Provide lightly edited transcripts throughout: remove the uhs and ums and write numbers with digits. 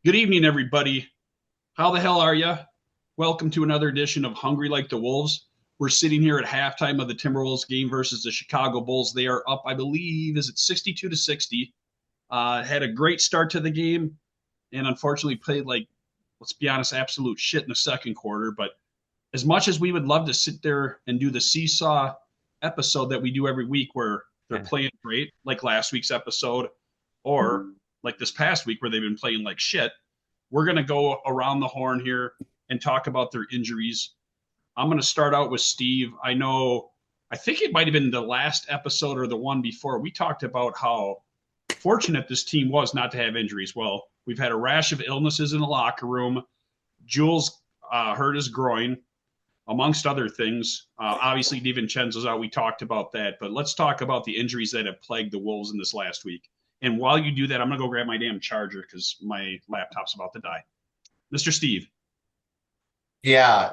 Good evening, everybody. How the hell are you? Welcome to another edition of Hungry Like the Wolves. We're sitting here at halftime of the Timberwolves game versus the Chicago Bulls. They are up, I believe, is it 62-60? Had a great start to the game and unfortunately played like, let's be honest, absolute shit in the second quarter. But as much as we would love to sit there and do the seesaw episode that we do every week where they're playing great, like last week's episode, or like this past week where they've been playing like shit, we're going to go around the horn here and talk about their injuries. I'm going to start out with Steve. I think it might have been the last episode or the one before, we talked about how fortunate this team was not to have injuries. Well, we've had a rash of illnesses in the locker room. Jules hurt his groin, amongst other things. Obviously, DiVincenzo's out. We talked about that. But let's talk about the injuries that have plagued the Wolves in this last week. And while you do that, I'm going to go grab my damn charger because my laptop's about to die. Mr. Steve. Yeah,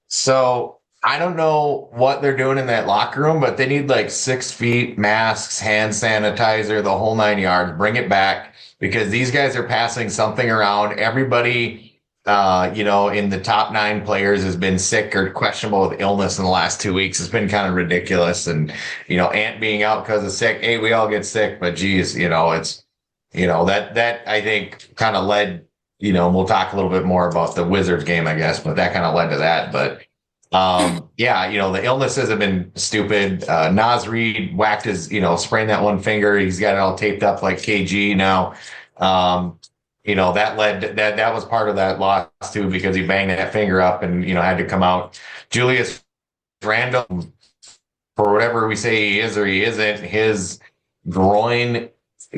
so I don't know what they're doing in that locker room, but they need like 6 feet, masks, hand sanitizer, the whole 9 yards. Bring it back because these guys are passing something around. Everybody, in the top 9 players has been sick or questionable with illness in the last 2 weeks. It's been kind of ridiculous. And, Ant being out because of sick. Hey, we all get sick, but geez, that I think kind of led, we'll talk a little bit more about the Wizards game, I guess, but that kind of led to that. But the illnesses have been stupid. Naz Reid whacked his, sprained that one finger. He's got it all taped up like KG now. That was part of that loss too, because he banged that finger up and, had to come out. Julius Randle, for whatever we say he is or he isn't, his groin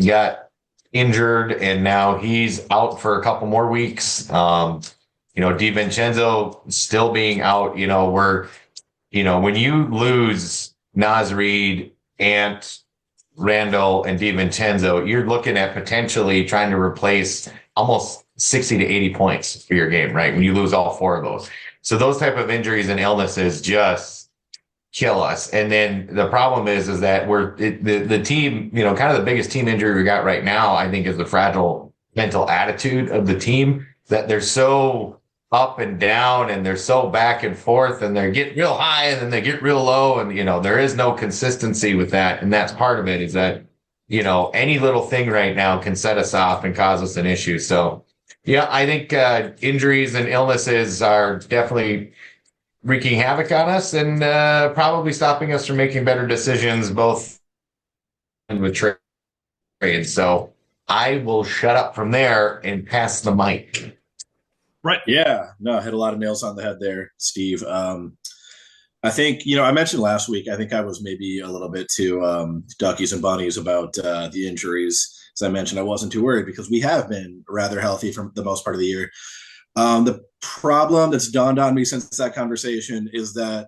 got injured and now he's out for a couple more weeks. DiVincenzo still being out, when you lose Naz Reid, Ant, Randall, and DiVincenzo, you're looking at potentially trying to replace almost 60 to 80 points for your game, right? When you lose all 4 of those. So those type of injuries and illnesses just kill us. And then the problem is that the team, kind of the biggest team injury we got right now, I think, is the fragile mental attitude of the team, that they're so up and down and they're so back and forth and they get real high and then they get real low. And, there is no consistency with that. And that's part of it, is that, any little thing right now can set us off and cause us an issue. So, yeah, I think injuries and illnesses are definitely wreaking havoc on us and probably stopping us from making better decisions, both with trades. So I will shut up from there and pass the mic. Right. Yeah. No, hit a lot of nails on the head there, Steve. I think, I mentioned last week, I think I was maybe a little bit too duckies and bunnies about the injuries. As I mentioned, I wasn't too worried because we have been rather healthy for the most part of the year. The problem that's dawned on me since that conversation is that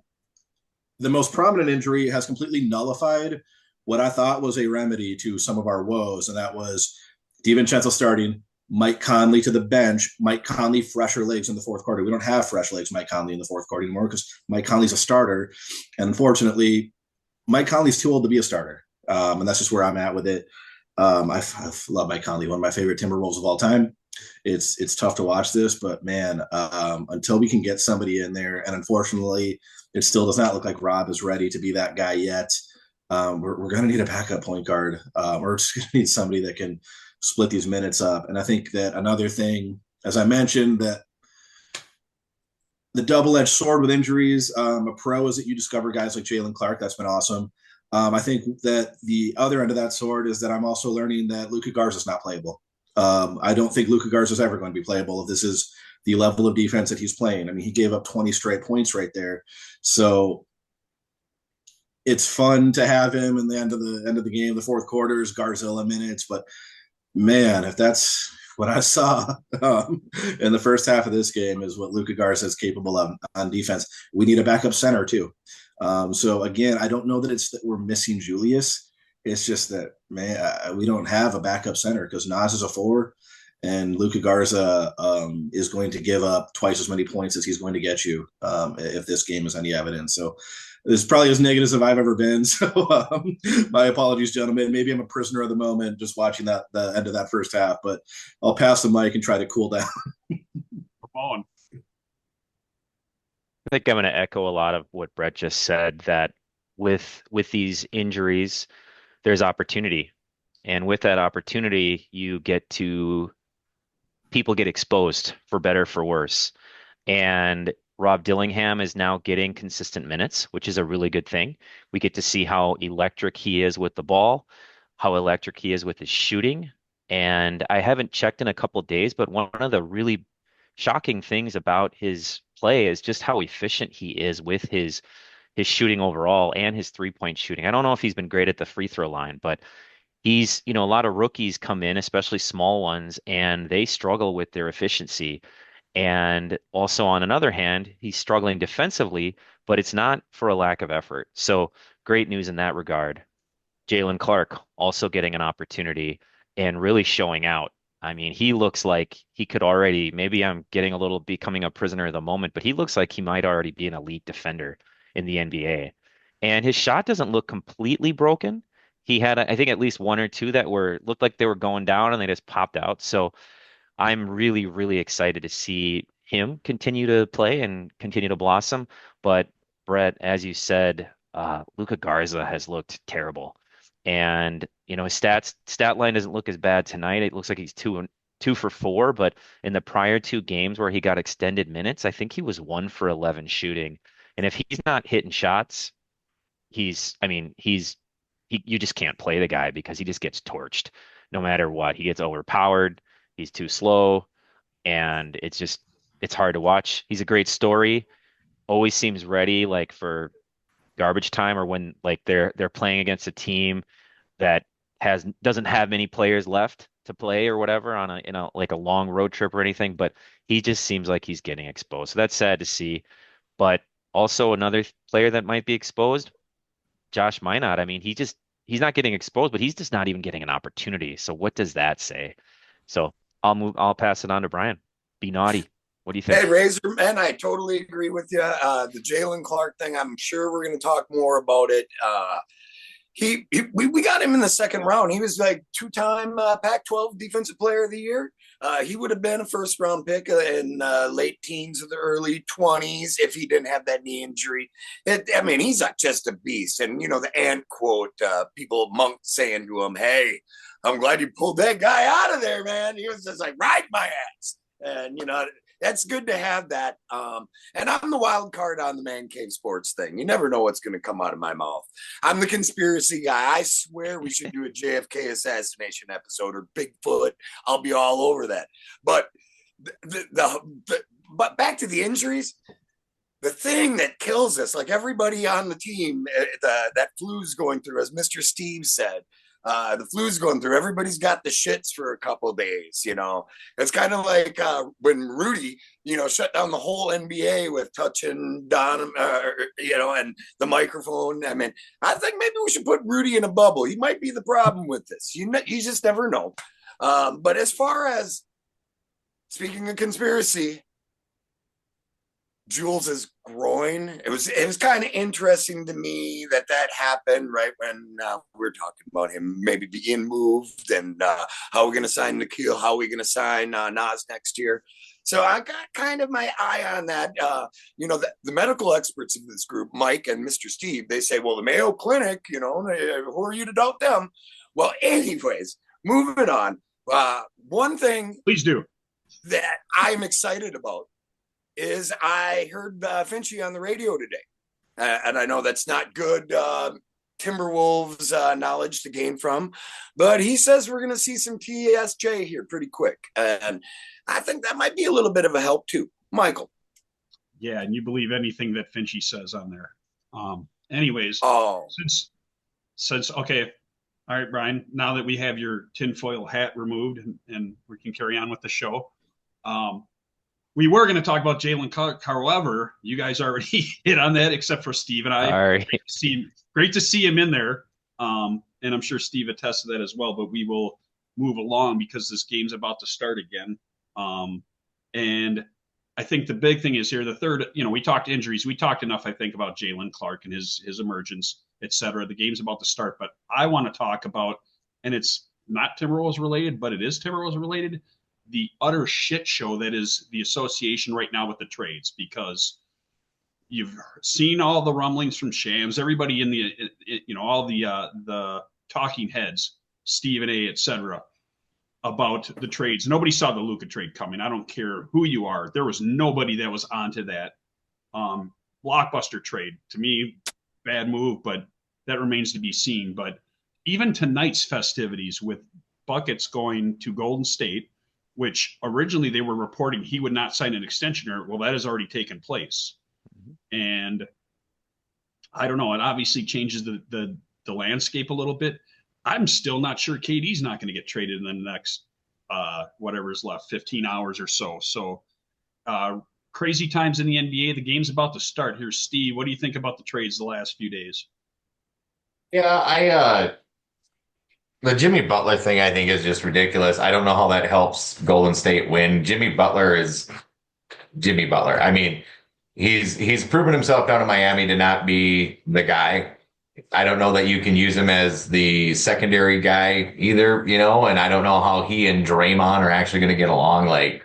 the most prominent injury has completely nullified what I thought was a remedy to some of our woes, and that was DiVincenzo starting, Mike Conley to the bench, Mike Conley fresher legs in the fourth quarter. We don't have fresh legs Mike Conley in the fourth quarter anymore because Mike Conley's a starter. And unfortunately, Mike Conley's too old to be a starter. And that's just where I'm at with it. I love Mike Conley, one of my favorite Timberwolves of all time. It's tough to watch this, but man, until we can get somebody in there, and unfortunately, it still does not look like Rob is ready to be that guy yet. We're going to need a backup point guard. We're just going to need somebody that can split these minutes up. And I think that another thing, as I mentioned, that the double-edged sword with injuries, a pro is that you discover guys like Jaylen Clark. That's been awesome. I think that the other end of that sword is that I'm also learning that Luka Garza is not playable. I don't think Luka Garza is ever going to be playable if this is the level of defense that he's playing. I mean, he gave up 20 straight points right there. So it's fun to have him in the end of the game, the fourth quarters, Garzilla minutes. But man, if that's what I saw in the first half of this game is what Luka Garza is capable of on defense, we need a backup center too. So again, I don't know that it's that we're missing Julius. It's just that, man, we don't have a backup center because Naz is a 4 and Luka Garza is going to give up twice as many points as he's going to get you if this game is any evidence. So this is probably as negative as I've ever been. So my apologies, gentlemen. Maybe I'm a prisoner of the moment just watching the end of that first half, but I'll pass the mic and try to cool down. Come on. I think I'm going to echo a lot of what Brett just said, that with these injuries, there's opportunity. And with that opportunity, people get exposed for better, for worse. And Rob Dillingham is now getting consistent minutes, which is a really good thing. We get to see how electric he is with the ball, how electric he is with his shooting. And I haven't checked in a couple of days, but one of the really shocking things about his play is just how efficient he is with his shooting overall and his 3-point shooting. I don't know if he's been great at the free throw line, but he's, a lot of rookies come in, especially small ones, and they struggle with their efficiency. And also on another hand, he's struggling defensively, but it's not for a lack of effort. So great news in that regard. Jaylen Clark also getting an opportunity and really showing out. I mean, he looks like he could already, maybe I'm getting a little becoming a prisoner of the moment, but he looks like he might already be an elite defender in the NBA. And his shot doesn't look completely broken. He had, I think, at least one or two that looked like they were going down and they just popped out. So I'm really, really excited to see him continue to play and continue to blossom. But Brett, as you said, Luka Garza has looked terrible. And his stat line doesn't look as bad tonight. It looks like he's two for four, but in the prior two games where he got extended minutes, I think he was 1 for 11 shooting. And if he's not hitting shots, you just can't play the guy because he just gets torched no matter what. He gets overpowered. He's too slow, and it's hard to watch. He's a great story. Always seems ready, like for garbage time or when like they're playing against a team that doesn't have many players left to play or whatever on like a long road trip or anything. But he just seems like he's getting exposed. So that's sad to see. But also another player that might be exposed, Josh Minot. I mean, he's not getting exposed, but he's just not even getting an opportunity. So what does that say? So I'll pass it on to Brian. Be naughty. What do you think? Hey, Razor Man, I totally agree with you. The Jaylen Clark thing, I'm sure we're going to talk more about it. We got him in the second round. He was like two-time Pac-12 Defensive Player of the Year. He would have been a first-round pick in late teens or the early 20s if he didn't have that knee injury. He's just a beast. And, the Ant quote, Monk saying to him, hey, I'm glad you pulled that guy out of there, man. He was just like, ride my ass. And, that's good to have that. And I'm the wild card on the Man Cave Sports thing. You never know what's going to come out of my mouth. I'm the conspiracy guy. I swear we should do a JFK assassination episode or Bigfoot. I'll be all over that. But but back to the injuries. The thing that kills us, like everybody on the team, that flu's going through, as Mr. Steve said, the flu's going through. Everybody's got the shits for a couple of days. It's kind of like when Rudy, shut down the whole NBA with touching Don, and the microphone. I think maybe we should put Rudy in a bubble. He might be the problem with this. You just never know. But as far as speaking of conspiracy, Jules's groin. It was kind of interesting to me that happened right when we were talking about him maybe being moved and how we're going to sign Nikhil, how we're going to sign Nas next year. So I got kind of my eye on that. The medical experts of this group, Mike and Mr. Steve, they say, well, the Mayo Clinic, who are you to doubt them? Well, anyways, moving on. One thing, please do, that I'm excited about is I heard Finchy on the radio today. And I know that's not good Timberwolves knowledge to gain from, but he says we're going to see some TSJ here pretty quick. And I think that might be a little bit of a help too. Michael. Yeah, and you believe anything that Finchy says on there. Anyways, since okay, all right, Brian, now that we have your tinfoil hat removed and we can carry on with the show, we were going to talk about Jaylen Clark. However, you guys already hit on that, except for Steve and I. All right. Great to see him in there. And I'm sure Steve attests to that as well. But we will move along because this game's about to start again. And I think the big thing is here, the third, we talked injuries. We talked enough, I think, about Jaylen Clark and his emergence, et cetera. The game's about to start, but I want to talk about, and it's not Timberwolves related, but it is Timberwolves related, the utter shit show that is the association right now with the trades, because you've seen all the rumblings from Shams, everybody in the, all the talking heads, Stephen A., et cetera, about the trades. Nobody saw the Luka trade coming. I don't care who you are. There was nobody that was onto that blockbuster trade. To me, bad move, but that remains to be seen. But even tonight's festivities with Buckets going to Golden State, which originally they were reporting he would not sign an extension, well, that has already taken place. And I don't know. It obviously changes the landscape a little bit. I'm still not sure KD's not going to get traded in the next whatever is left, 15 hours or so. So crazy times in the NBA. The game's about to start. Here's Steve. What do you think about the trades the last few days? Yeah, the Jimmy Butler thing I think is just ridiculous. I don't know how that helps Golden State win. Jimmy Butler is Jimmy Butler. I mean, he's proven himself down in Miami to not be the guy. I don't know that you can use him as the secondary guy either, and I don't know how he and Draymond are actually going to get along. Like,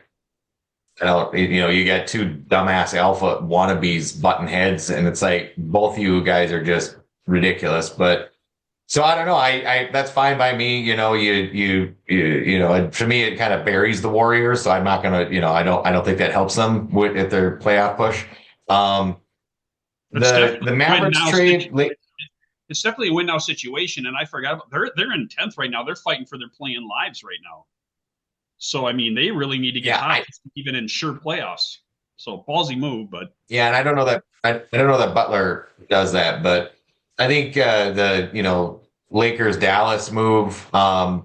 I don't, you got two dumbass alpha wannabes button heads, and it's like both of you guys are just ridiculous. But so I don't know. I that's fine by me. For me, it kind of buries the Warriors. So I'm not going to, I don't think that helps them with their playoff push. The Mavericks trade. It's definitely a win now situation, and I forgot about, they're in 10th right now. They're fighting for their playing lives right now. So I mean, they really need to get hot to even ensure playoffs. So ballsy move, but and I don't know that Butler does that, but I think the Lakers Dallas move. I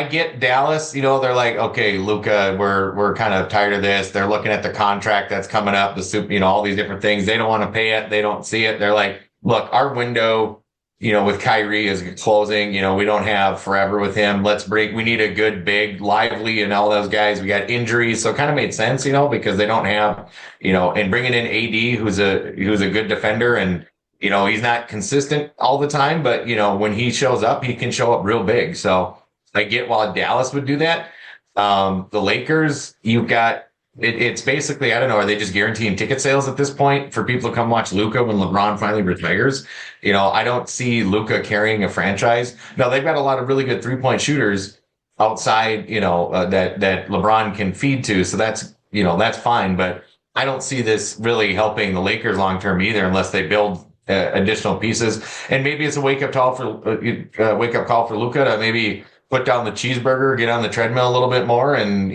get Dallas. They're like, okay, Luka, we're kind of tired of this. They're looking at the contract that's coming up, the soup, all these different things. They don't want to pay it. They don't see it. They're like, look, our window, with Kyrie is closing. We don't have forever with him. We need a good, big, lively, and all those guys. We got injuries. So it kind of made sense, because they don't have, and bringing in AD, who's a good defender, and, he's not consistent all the time, but, when he shows up, he can show up real big. So I get why Dallas would do that. The Lakers, you've got, it's basically, I don't know, are they just guaranteeing ticket sales at this point for people to come watch Luka when LeBron finally retires? I don't see Luka carrying a franchise. Now, they've got a lot of really good 3-point shooters outside, that LeBron can feed to. So that's fine. But I don't see this really helping the Lakers long term either, unless they build additional pieces. And maybe it's a wake up call for Luka to maybe put down the cheeseburger, get on the treadmill a little bit more, and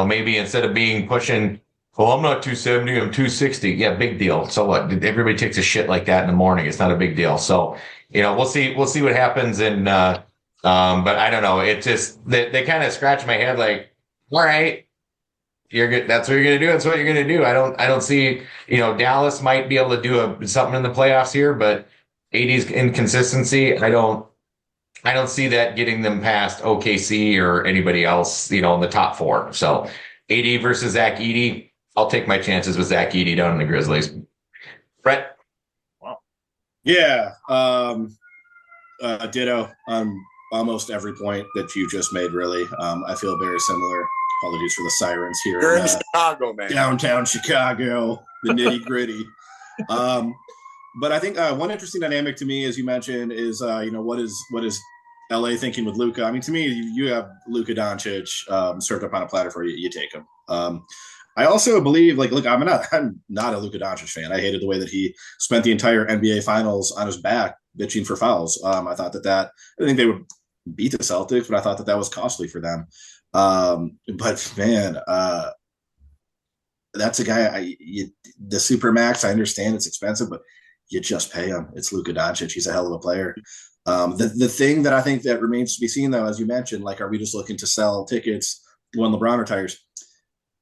maybe instead of pushing, I'm not 270, I'm 260. Yeah, big deal. So what? Everybody takes a shit like that in the morning. It's not a big deal. So, we'll see what happens. And, but I don't know. It just, they kind of scratch my head like, all right, you're good. That's what you're going to do. That's what you're going to do. I don't see, Dallas might be able to do something in the playoffs here, but AD's inconsistency, I don't see that getting them past OKC or anybody else, in the top 4. So AD versus Zach Edey, I'll take my chances with Zach Edey down in the Grizzlies. Brett? Wow. Yeah. Ditto on almost every point that you just made, really. I feel very similar. Apologies for the sirens here. You're in Chicago, man. Downtown Chicago, the nitty gritty. But I think one interesting dynamic to me, as you mentioned, is what is LA thinking with Luka? I mean, to me, you have Luka Doncic served up on a platter for you. You take him. I also believe, look, I'm not a Luka Doncic fan. I hated the way that he spent the entire NBA Finals on his back bitching for fouls. I thought I think they would beat the Celtics, but I thought that was costly for them. But man, that's a guy. The Supermax, I understand it's expensive, but you just pay him. It's Luka Doncic. He's a hell of a player. The thing that I think that remains to be seen, though, as you mentioned, are we just looking to sell tickets when LeBron retires?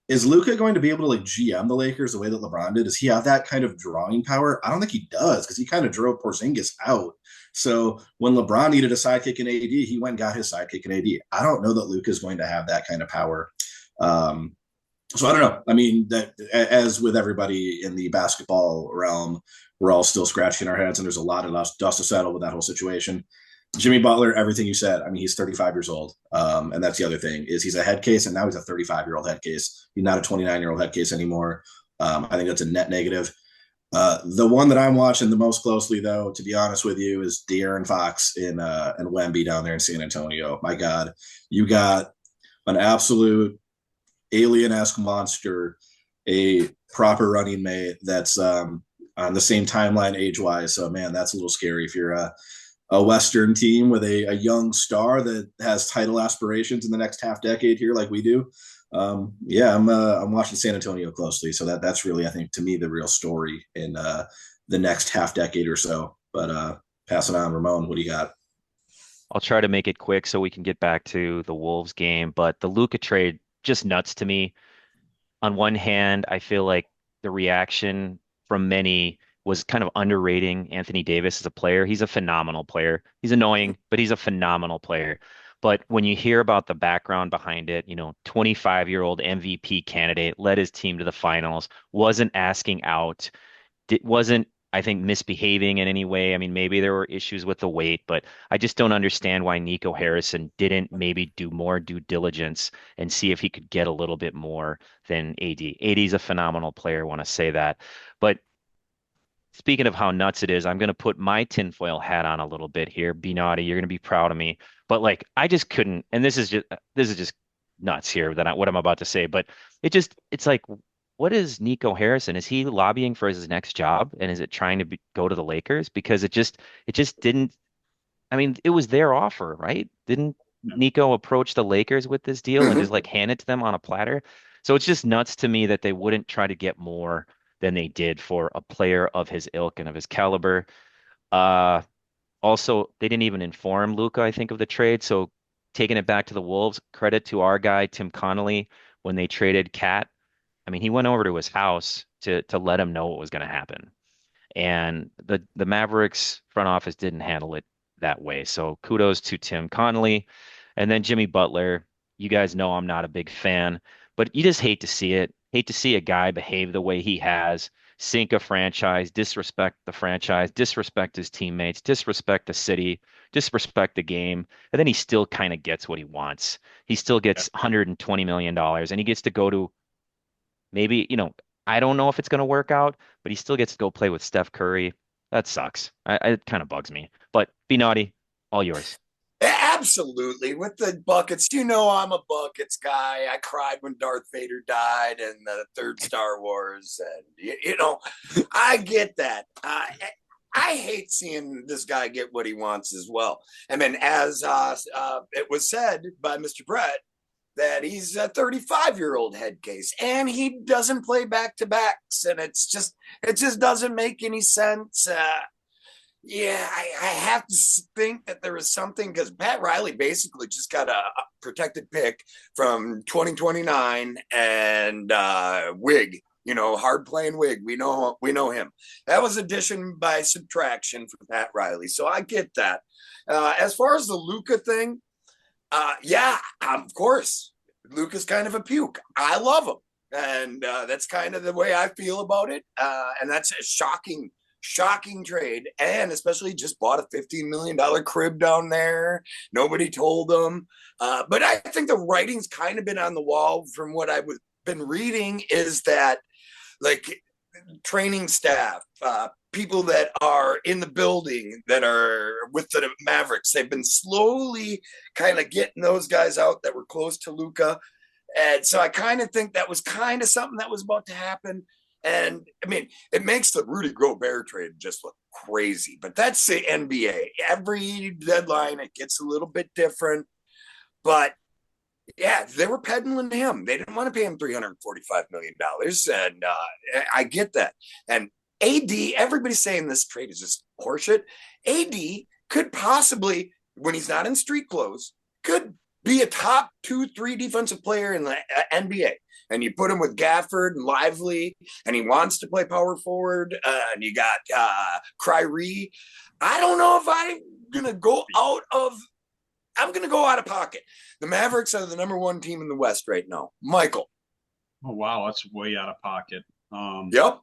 Is Luka going to be able to GM the Lakers the way that LeBron did? Does he have that kind of drawing power? I don't think he does, because he kind of drove Porzingis out So when LeBron needed a sidekick in AD, he went and got his sidekick in AD. I don't know that Luka is going to have that kind of power. So I don't know. I mean, that as with everybody in the basketball realm, we're all still scratching our heads, and there's a lot of dust to settle with that whole situation. Jimmy Butler, everything you said. I mean, he's 35 years old, and that's the other thing is he's a head case, and now he's a 35-year-old head case. He's not a 29-year-old head case anymore. I think that's a net negative. The one that I'm watching the most closely, though, to be honest with you, is De'Aaron Fox and Wemby down there in San Antonio. My God, you got an absolute alien-esque monster, a proper running mate that's on the same timeline age-wise. So, man, that's a little scary if you're a Western team with a young star that has title aspirations in the next half decade here, like we do. I'm watching San Antonio closely, so that's really, I think, to me, the real story in the next half decade or so. But pass it on, Ramon. What do you got? I'll try to make it quick so we can get back to the Wolves game. But the Luka trade, just nuts to me. On one hand, I feel like the reaction from many was kind of underrating Anthony Davis as a player. He's a phenomenal player. He's annoying, but he's a phenomenal player. But when you hear about the background behind it, 25-year-old MVP candidate, led his team to the finals, wasn't asking out, wasn't, I think, misbehaving in any way. I mean, maybe there were issues with the weight, but I just don't understand why Nico Harrison didn't maybe do more due diligence and see if he could get a little bit more than AD. AD is a phenomenal player, I want to say that. But speaking of how nuts it is, I'm going to put my tinfoil hat on a little bit here. Be naughty, you're going to be proud of me. But like, I just couldn't, and this is just nuts here what I'm about to say. But it's like, what is Nico Harrison? Is he lobbying for his next job, and is it trying to go to the Lakers? Because it just didn't. I mean, it was their offer, right? Didn't Nico approach the Lakers with this deal and just like hand it to them on a platter? So it's just nuts to me that they wouldn't try to get more than they did for a player of his ilk and of his caliber. Uh, Also, they didn't even inform Luca, I think, of the trade. So taking it back to the Wolves, credit to our guy, Tim Connolly, when they traded Cat. I mean, he went over to his house to let him know what was going to happen. And the Mavericks front office didn't handle it that way. So kudos to Tim Connolly. And then Jimmy Butler. You guys know I'm not a big fan, but you just hate to see it. Hate to see a guy behave the way he has, sink a franchise, disrespect the franchise, disrespect his teammates, disrespect the city, disrespect the game. And then he still kind of gets what he wants. He still gets $120 million and he gets to go to maybe, I don't know if it's going to work out, but he still gets to go play with Steph Curry. That sucks. It kind of bugs me. But be naughty, all yours. Absolutely. With the buckets, I'm a buckets guy. I cried when Darth Vader died in the third Star Wars. And, I get that. I hate seeing this guy get what he wants as well. I mean, as it was said by Mr. Brett, that he's a 35-year-old head case and he doesn't play back-to-backs. And it just doesn't make any sense. I have to think that there is something because Pat Riley basically just got a protected pick from 2029 and Wig, hard playing Wig. We know him. That was addition by subtraction for Pat Riley. So I get that. As far as the Luka thing, of course, Luka's kind of a puke. I love him. And that's kind of the way I feel about it. And that's a shocking trade, and especially just bought a $15 million crib down there. Nobody told them. But I think the writing's kind of been on the wall from what I've been reading is that like training staff, people that are in the building that are with the Mavericks, they've been slowly kind of getting those guys out that were close to Luka. And so I kind of think that was kind of something that was about to happen. And I mean, it makes the Rudy Gobert trade just look crazy, but that's the NBA. Every deadline, it gets a little bit different. But yeah, they were peddling him. They didn't want to pay him $345 million. And I get that. And AD, everybody's saying this trade is just horseshit. AD could possibly, when he's not in street clothes, could be a top 2-3 defensive player in the NBA. And you put him with Gafford and Lively, and he wants to play power forward, and you got Kyrie. I don't know if I'm going to go out of – I'm going to go out of pocket. The Mavericks are the number 1 team in the West right now. Michael. Oh, wow. That's way out of pocket. Yep.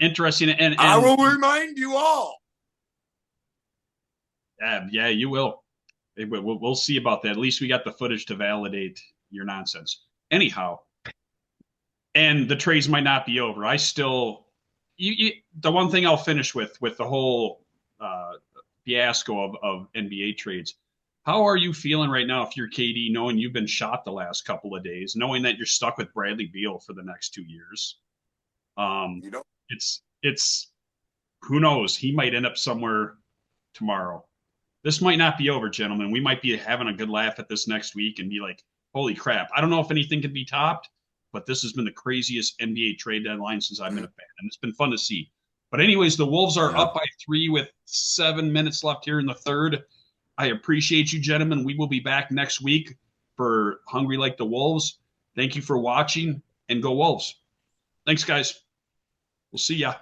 Interesting. And I will remind you all. Yeah, you will. We'll see about that. At least we got the footage to validate your nonsense. Anyhow, and the trades might not be over. I still, the one thing I'll finish with the whole fiasco of NBA trades. How are you feeling right now if you're KD, knowing you've been shot the last couple of days, knowing that you're stuck with Bradley Beal for the next 2 years? It's who knows? He might end up somewhere tomorrow. This might not be over, gentlemen. We might be having a good laugh at this next week and be like, holy crap. I don't know if anything can be topped, but this has been the craziest NBA trade deadline since I've been a fan. And it's been fun to see. But anyways, the Wolves are up by 3 with 7 minutes left here in the third. I appreciate you, gentlemen. We will be back next week for Hungry Like the Wolves. Thank you for watching, and go Wolves. Thanks, guys. We'll see ya.